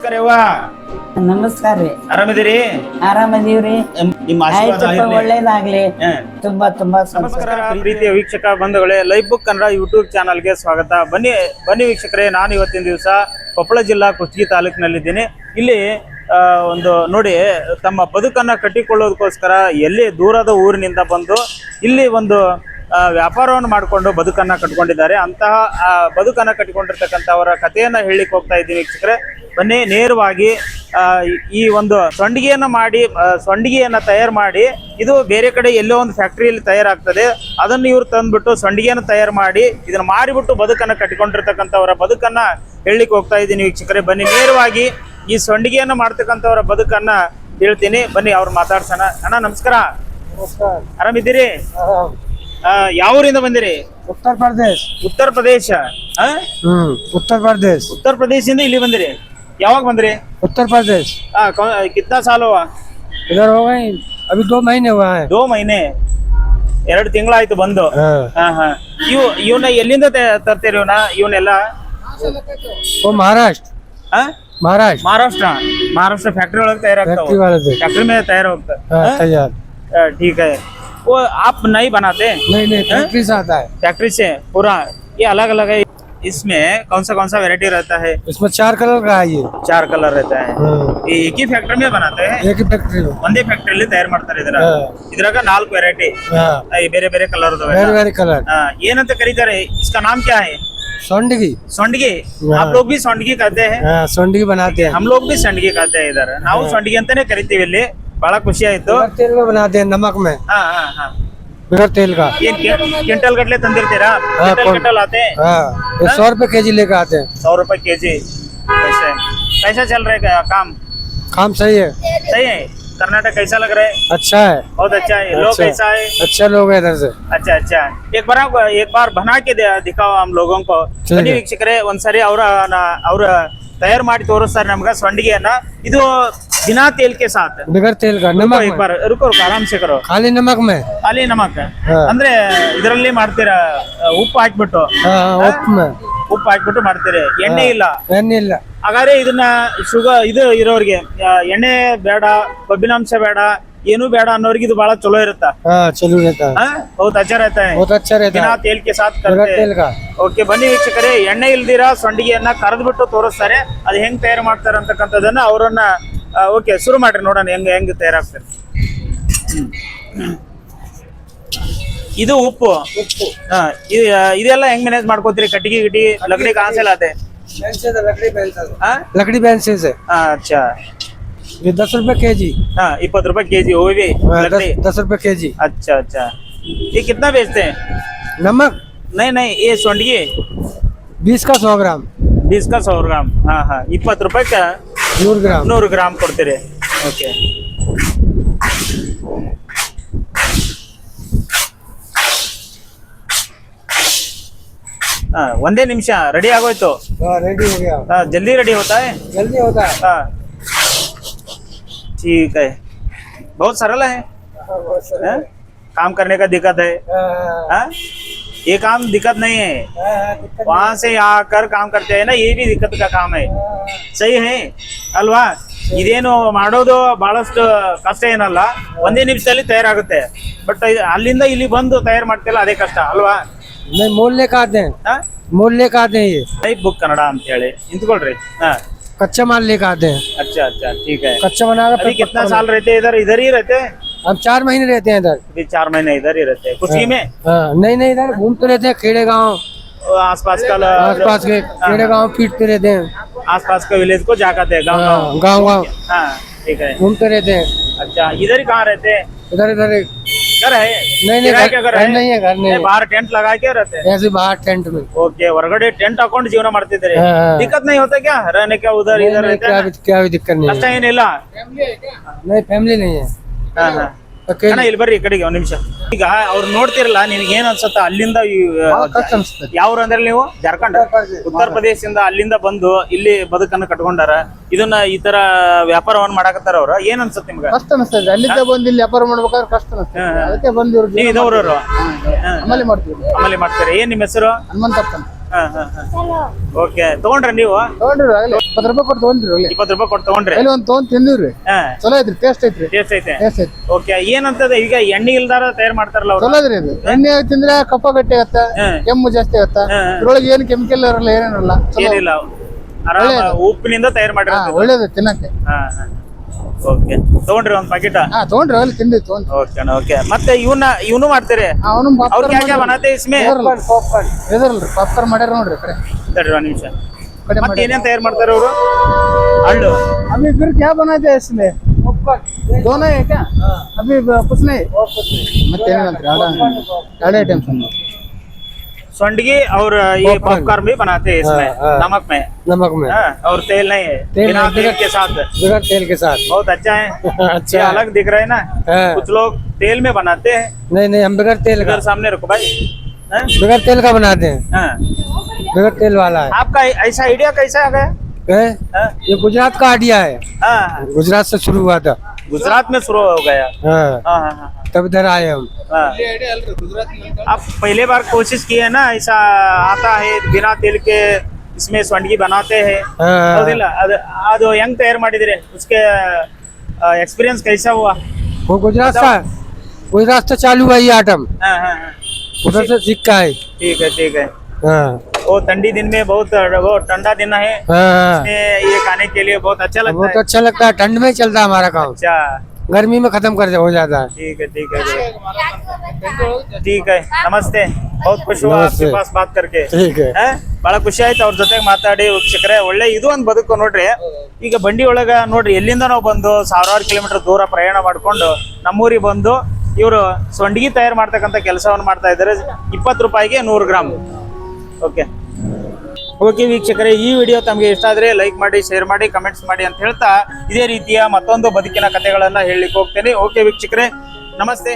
ಕರೆವ್ವ ನಮಸ್ಕಾರ ರೀ. ಆರಾಮಿದ್ದೀರಿ? ಆರಾಮದೀವ್ರಿ. ನಿಮ್ಮ ಆಶೀರ್ವಾದ ಆಯ್ತಪ್ಪ, ಇರ್ಲಿ. ಒಳ್ಳೇದಾಗ್ಲಿ. ತುಂಬಾ ತುಂಬಾ ಸಂತೋಷ. ನಮಸ್ಕಾರ ಪ್ರೀತಿಯ ವೀಕ್ಷಕ ಬಂಧುಗಳೇ, ಲೈಫ್ ಬುಕ್ ಕನ್ನಡ ಯೂಟ್ಯೂಬ್ ಚಾನಲ್ಗೆ ಸ್ವಾಗತ. ಬನ್ನಿ ವೀಕ್ಷಕರೇ, ನಾನು ಇವತ್ತಿನ ದಿವಸ ಕೊಪ್ಪಳ ಜಿಲ್ಲಾ ಕುಷ್ಟಗಿ ತಾಲೂಕಿನಲ್ಲಿದ್ದೀನಿ. ಇಲ್ಲಿ ಒಂದು ನೋಡಿ, ತಮ್ಮ ಬದುಕನ್ನ ಕಟ್ಟಿಕೊಳ್ಳೋದಕ್ಕೋಸ್ಕರ ಎಲ್ಲಿ ದೂರದ ಊರಿನಿಂದ ಬಂದು ಇಲ್ಲಿ ಒಂದು ವ್ಯಾಪಾರವನ್ನು ಮಾಡಿಕೊಂಡು ಬದುಕನ್ನ ಕಟ್ಕೊಂಡಿದ್ದಾರೆ. ಅಂತಹ ಬದುಕನ್ನ ಕಟ್ಟಿಕೊಂಡಿರ್ತಕ್ಕಂಥವರ ಕಥೆಯನ್ನ ಹೇಳಿಕ್ಕೆ ಹೋಗ್ತಾ ಇದ್ದೀನಿ ವೀಕ್ಷಕರೇ. ಬನ್ನಿ, ನೇರವಾಗಿ ಈ ಒಂದು ಸೊಂಡಿಗೆಯನ್ನ ತಯಾರು ಮಾಡಿ ಇದು ಬೇರೆ ಕಡೆ ಎಲ್ಲೋ ಒಂದು ಫ್ಯಾಕ್ಟ್ರಿಯಲ್ಲಿ ತಯಾರಾಗ್ತದೆ. ಅದನ್ನು ಇವ್ರು ತಂದ್ಬಿಟ್ಟು ಸೊಂಡಿಗೆಯನ್ನು ತಯಾರು ಮಾಡಿ ಇದನ್ನ ಮಾರಿಬಿಟ್ಟು ಬದುಕನ್ನ ಕಟ್ಟಿಕೊಂಡಿರ್ತಕ್ಕಂಥವರ ಬದುಕನ್ನ ಹೇಳಲಿಕ್ಕೆ ಹೋಗ್ತಾ ಇದ್ದೀನಿ ವೀಕ್ಷಕರೇ. ಬನ್ನಿ, ನೇರವಾಗಿ ಈ ಸೊಂಡಿಗೆಯನ್ನ ಮಾಡ್ತಕ್ಕಂಥವರ ಬದುಕನ್ನ ಹೇಳ್ತೀನಿ. ಬನ್ನಿ, ಅವ್ರು ಮಾತಾಡ್ಸೋಣ. ಅಣ್ಣ ನಮಸ್ಕಾರ. ಆರಾಮಿದ್ದೀರಿ? ಯಾವ ಊರಿಂದ ಬಂದಿರಿ? उत्तर प्रदेश। ಉತ್ತರ ಪ್ರದೇಶ. उत्तर प्रदेश। ಉತ್ತರ ಪ್ರದೇಶದಿಂದ ಇಲ್ಲಿ ಬಂದಿರಿ? ಯಾವಾಗ ಬಂದ್ರಿ? उत्तर प्रदेश। कितना साल हुआ? इधर हो गए अभी 2 महीने हुआ है। 2 महीने, 2 ತಿಂಗಳಾಯ್ತು ಬಂದು. ಇವನ್ನ ಎಲ್ಲಿಂದ ತರ್ತೀರಿ? ಇವನ್ನೆಲ್ಲ वो महाराष्ट्र। महाराष्ट्र महाराष्ट्र ಫ್ಯಾಕ್ಟ್ರಿ ಒಳಗೆ ತಯಾರಾಗ್ತಾವ. फैक्ट्री वाले थे। ಫ್ಯಾಕ್ಟ್ರಿ में तैयार होता है। तैयार। ठीक है। वो आप नहीं बनाते? नहीं फैक्ट्री से आता है। फैक्ट्री से पूरा ये अलग अलग है। इसमें कौन सा वेरायटी रहता है? इसमें 4 कलर का है ये। 4 कलर रहता है। ये एक ही फैक्ट्री में बनाते हैं? एक ही फैक्ट्री में। ಒಂದೇ ಫ್ಯಾಕ್ಟರಿಯಲ್ಲಿ ತಯಾರು ಮಾಡ್ತಾರೆ ಇದ್ರಾಗ 4 ವೆರೈಟಿ ಬೇರೆ ಬೇರೆ ಕಲರ್ वेरी कलर। ಏನಂತ ಕರೀತಾರೆ? इसका नाम क्या है? सोंडगी। सोंडगी। आप लोग भी सोंडगी कहते हैं? सोंडगी बनाते हैं। हम लोग भी सोंडगी कहते हैं इधर। ನಾವು सोंडगी ಅಂತಾನೆ ಕರಿತೀವಿ ಇಲ್ಲಿ. ಬಹಳ ಖುಷಿ ಆಯ್ತು. तेल में बनाते हैं, नमक में। बिगर तेल का। ಏನ್ ಕ್ವಿಂಟಲ್ ಗಟ್ಟಲೆ ತಂದಿರ್ತೀರಾ? ಕ್ವಿಂಟल आते हैं? 100 रुपए केजी लेकर आते हैं। 100 रुपए केजी। कैसा चल रहा है काम सही है। सही है। कर्नाटक कैसा लग रहा है? अच्छा है, बहुत अच्छा है। लोग कैसा है? अच्छे लोग हैं इधर से। अच्छा। एक बार बना के दिखाओ हम लोगों को. ಬನ್ನಿ ವೀಕ್ಷಕರೇ, ಒಂದ್ಸರಿ ಅವ್ರ ತಯಾರು ಮಾಡಿ ತೋರಿಸ್ತಾರೆ ನಮ್ಗೆ ಸೊಂಡಿಗೆಯನ್ನ. ಇದು बिना तेल के साथ, बिगर तेल का। नमक एक बार रुको, आराम से करो. खाली नमक में। ಖಾಲಿ ನಮಕ್ ಅಂದ್ರೆ ಇದರಲ್ಲಿ ಮಾಡ್ತೀರಾ? ಉಪ್ಪು ಹಾಕ್ಬಿಟ್ಟು ಉಪ್ಪು ಹಾಕ್ಬಿಟ್ಟು ಮಾಡ್ತೀರಿ? ಎಣ್ಣೆ ಇಲ್ಲ? ಎಣ್ಣೆ ಇಲ್ಲ. ಹಾಗಾದ್ರೆ ಇದನ್ನ ಇದು ಇರೋರಿಗೆ ಎಣ್ಣೆ ಬೇಡ, ಕೊಬ್ಬಿನಾಂಶ ಬೇಡ, ಏನು ಬೇಡ ಅನ್ನೋರಿಗೆ ಇದು ಬಹಳ ಚಲೋ ಇರುತ್ತಾ? ಚಲೋ ಇರುತ್ತೆ। बहुत अच्छा रहता है। बहुत अच्छा रहता है। बिना तेल के साथ करते हैं। तेल का। ಓಕೆ, ಬನ್ನಿ ವೀಕ್ಷಕರೇ, ಎಣ್ಣೆ ಇಲ್ದಿರ ಸೊಂಡಿಗೆಯನ್ನ ಕರೆದ್ಬಿಟ್ಟು ತೋರಿಸ್ತಾರೆ. ಅದು ಹೆಂಗ್ ತಯಾರು ಮಾಡ್ತಾರೆ ಅಂತಕ್ಕಂಥದ್ದನ್ನ ಅವರನ್ನ ಓಕೆ, ಶುರು ಮಾಡ್ರಿ, ನೋಡೋಣ ಹೆಂಗ್ ತಯಾರಾಗ್ತಾರೆ. ಇದು ಉಪ್ಪು. ಇದೆಲ್ಲ ಹೆಂಗ್ ಮ್ಯಾನೇಜ್ ಮಾಡ್ಕೋತೀರಿ? ಕಟ್ಟಿಗೆ ಗಿಟಿ ಲಕಡಿ ಕहाँ से लाते? लकड़ी बैंसे से। अच्छा, ये 10 रुपए केजी। 20 रुपए केजी वो भी लकड़ी? 10 रुपए केजी। अच्छा। ये कितना बेचते हैं? नमक नहीं, ये सौंडिगे 20 का 100 ग्राम। 20 का 100 ग्राम। 20 रुपए का 100 ಗ್ರಾಮ್ ಕೊಡ್ತೀರಿ? ಓಕೆ. ಒಂದೇ ನಿಮಿಷ ರೆಡಿ ಆಗೋಯ್ತು. रेडी हो गया। जल्दी रेडी होता है? जल्दी होता है। ठीक है, बहुत सरल है। काम करने का दिक्कत है? ये काम दिक्कत नहीं है। वहाँ से यहाँ आकर काम करते हैं ना, ये भी दिक्कत का काम है। सही है ಅಲ್ವಾ? ಇದೇನು ಮಾಡೋದು ಬಹಳಷ್ಟು ಕಷ್ಟ ಏನಲ್ಲ, ಒಂದೇ ನಿಮಿಷದಲ್ಲಿ ತಯಾರಾಗುತ್ತೆ. ಬಟ್ ಅಲ್ಲಿಂದ ಇಲ್ಲಿ ಬಂದು ತಯಾರು ಮಾಡ್ತಿಲ್ಲ, ಅದೇ ಕಷ್ಟ ಅಲ್ವಾ? मोल लेकर आते हैं। मोल लेकर आते हैं। ये ಲೈಫ್ ಬುಕ್ ಕನ್ನಡ ಅಂತ ಹೇಳಿ ನಿಂತ್ಕೊಳ್ರಿ. कच्चा माल लेकर आते हैं। अच्छा, ठीक है। कच्चा बनाकर। अभी कितना साल रहते हैं इधर ही रहते हैं? हम 4 महीने रहते हैं इधर। अभी 4 महीने इधर ही रहते हैं। कुछ में नहीं इधर घूमते रहते हैं, खेड़े गाँव आसपास के खेड़े गाँव फिरते रहते हैं। आसपास के विलेज को जाते हैं, गाँव। ठीक है, घूमते रहते हैं। अच्छा, इधर ही कहाँ रहते हैं? इधर घर है? नहीं घर नहीं है। घर नहीं, बाहर टेंट लगा के रहते हैं? ऐसे बाहर टेंट में। ओके, ಹೊರಗಡೆ ಟೆಂಟ್ ಹಾಕೊಂಡು ಜೀವನ ಮಾಡ್ತಿದ್ದಾರೆ. दिक्कत नहीं होता क्या रहने का? उधर इधर रहते हैं? क्या भी दिक्कत नहीं ಕಷ್ಟ ಏನಿಲ್ಲ? नहीं फैमिली नहीं है। ಅಣ್ಣ ಇಲ್ಲಿ ಬರ್ರಿ, ಈ ಕಡೆಗೆ ಒಂದ್ ನಿಮಿಷ. ಈಗ ಅವ್ರು ನೋಡ್ತಿರಲ್ಲ, ನಿನ್ಗೆ ಏನ್ ಅನ್ಸುತ್ತ? ಅಲ್ಲಿಂದ ಯಾವ ಅಂದ್ರೆ ನೀವು ಜಾರ್ಖಂಡ್, ಉತ್ತರ ಪ್ರದೇಶದಿಂದ ಅಲ್ಲಿಂದ ಬಂದು ಇಲ್ಲಿ ಬದುಕನ್ನು ಕಟ್ಕೊಂಡಾರ. ಇದನ್ನ ಈ ತರ ವ್ಯಾಪಾರವನ್ನ ಮಾಡಕತ್ತಾರ ಅವ್ರ. ಏನ್ ಅನ್ಸುತ್ತೆ ನಿಮ್ಗೆ? ಕಷ್ಟ ಅನಿಸ್ತದೆ. ಅಲ್ಲಿಂದ ಬಂದು ಇಲ್ಲಿ ವ್ಯಾಪಾರ ಮಾಡ್ಬೇಕಾದ್ರೆ ಕಷ್ಟ ಅನಿಸ್ತದೆ, ಅದಕ್ಕೆ ಬಂದಿವ್ರು. ನೀವು ಇದವ್ರವ್ರು ಅಮಲಿ ಮಾಡ್ತೀವಿ. ಅಮಲಿ ಮಾಡ್ತಾರೆ. ಏನ್ ನಿಮ್ಮ ಹೆಸರು? ಹನುಮಂತಪ್ಪ. ಓಕೆ ತಗೊಂಡ್ರಿ ನೀವು ತಗೊಂಡ್ರಿ ಆಗಲೇ 20 ರೂಪಾಯಿ ಕೊಟ್ಟು ತಗೊಂಡ್ರಿ ಅಲ್ಲಿ 20 ರೂಪಾಯಿ ಕೊಟ್ಟು ತಗೊಂಡ್ರಿ ಅಲ್ಲಿ ಒಂದು ತಗೊಂಡ್ ತಿಂದಿವ್ರಿ ಹಾ ಚಲೋ ಐತ್ರಿ ಟೇಸ್ಟ್ ಐತ್ರಿ ಟೇಸ್ಟ್ ಐತೆ ಟೇಸ್ಟ್ ಐತಿ ಓಕೆ ಏನಂತದ ಈಗ ಎಣ್ಣೆ ಇಲ್ದಾರ ತಯಾರು ಮಾಡ್ತಾರಲ್ಲ ಅವ್ರು ಚಲೋ ಐತ್ರಿ ಇದು ಎಣ್ಣೆ ತಿಂದ್ರೆ ಕಫ ಗಟ್ಟಿ ಆಗತ್ತ ಕೆಮ್ಮು ಜಾಸ್ತಿ ಆಗತ್ತ ಇದ್ರೊಳಗೆ ಏನು ಕೆಮಿಕಲ್ ಇರಲ್ಲ ಏನಿರಲ್ಲ ಚಲೋ ಏನಿಲ್ಲ ಆರಾಮ ಉಪ್ಪಿನಿಂದ ತಯಾರು ಮಾಡಿರೋದು ಒಳ್ಳೇದು ತಿನ್ನಕ್ಕೆ ಓಕೆ ತಗೊಂಡ್ರಿ ಒಂದ್ ಪ್ಯಾಕೆಟ್ ತಗೊಂಡ್ರಿ ಅಲ್ಲಿ ತಿಂದಿ ತಗೊಂಡ್ರಿ ಓಕೆ ಓಕೆ ಮತ್ತೆ ಇವನು ಮಾಡ್ತೀರಿ ಅವನು ಅವ್ರು ಕ್ಯಾ ಕ್ಯಾ ಬನಾತೆ ಇಸ್ಮೇ ಇದ್ರಲ್ರಿ ಪಾಪ್ಕಾರ್ನ್ ಮಾಡ್ಯಾರ ನೋಡ್ರಿ ಕಡೆ ತಡ್ರಿ ಒಂದ್ ನಿಮಿಷ ಕಡೆ ಮತ್ತೆ ಏನೇನ್ ತಯಾರು ಮಾಡ್ತಾರೆ ಅವರು ಹಳ್ಳು अभी फिर क्या बनाते हैं इसमें दोनों है क्या अभी कुछ नहीं ಮತ್ತೆ ಎರಡು ಐಟಮ್ಸ್ सोंडगी और ये पॉपकॉर्न भी बनाते हैं इसमें नमक में और तेल नहीं है बिना तेल के साथ बगैर तेल के साथ बहुत अच्छा है अच्छा ये अलग दिख रहा है ना कुछ लोग तेल में बनाते हैं नहीं हम बगैर तेल का इधर सामने रखो भाई बगैर तेल का बनाते हैं हाँ बगैर तेल वाला है आपका ऐसा आइडिया कैसा आ गया ये गुजरात का आइडिया है हाँ गुजरात से शुरू हुआ था गुजरात में शुरू हो गया हाँ तब इधर आए हम आप पहले बार कोशिश किए ना ऐसा आता है बिना तेल के इसमें सोंडगी बनाते हैं ಅದು ಹೆಂಗ್ ತಯಾರು ಮಾಡಿದ್ರಿ उसके एक्सपीरियंस कैसा हुआ वो गुजरात से चालू हुआ ये आइटम उधर से सीख का है ठीक है वो ठंडी दिन में बहुत वो ठंडा दिन है इसमें ये खाने के लिए बहुत अच्छा लगता बहुत है अच्छा लगता है ठंड में चलता है हमारा काम अच्छा गर्मी में खत्म कर हो जाता है ठीक है नमस्ते बहुत खुश हुआ आपके पास बात करके ठीक है ಬಹಳ ಖುಷಿ ಆಯ್ತು ಅವ್ರ ಜೊತೆಗೆ ಮಾತಾಡಿ ವೀಕ್ಷಕರೇ ಒಳ್ಳೆ ಇದು ಒಂದು ಬದುಕು ನೋಡ್ರಿ ಈಗ ಬಂಡಿ ಒಳಗ ನೋಡ್ರಿ ಎಲ್ಲಿಂದ ನಾವು ಬಂದು ಸಾವಿರಾರು ಕಿಲೋಮೀಟರ್ ದೂರ ಪ್ರಯಾಣ ಮಾಡ್ಕೊಂಡು ನಮ್ಮೂರಿಗೆ ಬಂದು ಇವರು ಸೊಂಡಿಗೆ ತಯಾರು ಮಾಡ್ತಕ್ಕಂಥ ಕೆಲಸವನ್ನು ಮಾಡ್ತಾ ಇದ್ದಾರೆ 20 ರೂಪಾಯಿಗೆ 100 ಗ್ರಾಮ್ ಓಕೆ ವೀಕ್ಷಕರೇ ಈ ವಿಡಿಯೋ ತಮಗೆ ಇಷ್ಟ ಆದರೆ ಲೈಕ್ ಮಾಡಿ ಶೇರ್ ಮಾಡಿ ಕಮೆಂಟ್ಸ್ ಮಾಡಿ ಅಂತ ಹೇಳ್ತಾ ಇದೇ ರೀತಿಯ ಮತ್ತೊಂದು ಬದುಕಿನ ಕಥೆಗಳನ್ನ ಹೇಳಲಿಕ್ಕೆ ಹೋಗ್ತೇನೆ ಓಕೆ ವೀಕ್ಷಕರೇ ನಮಸ್ತೆ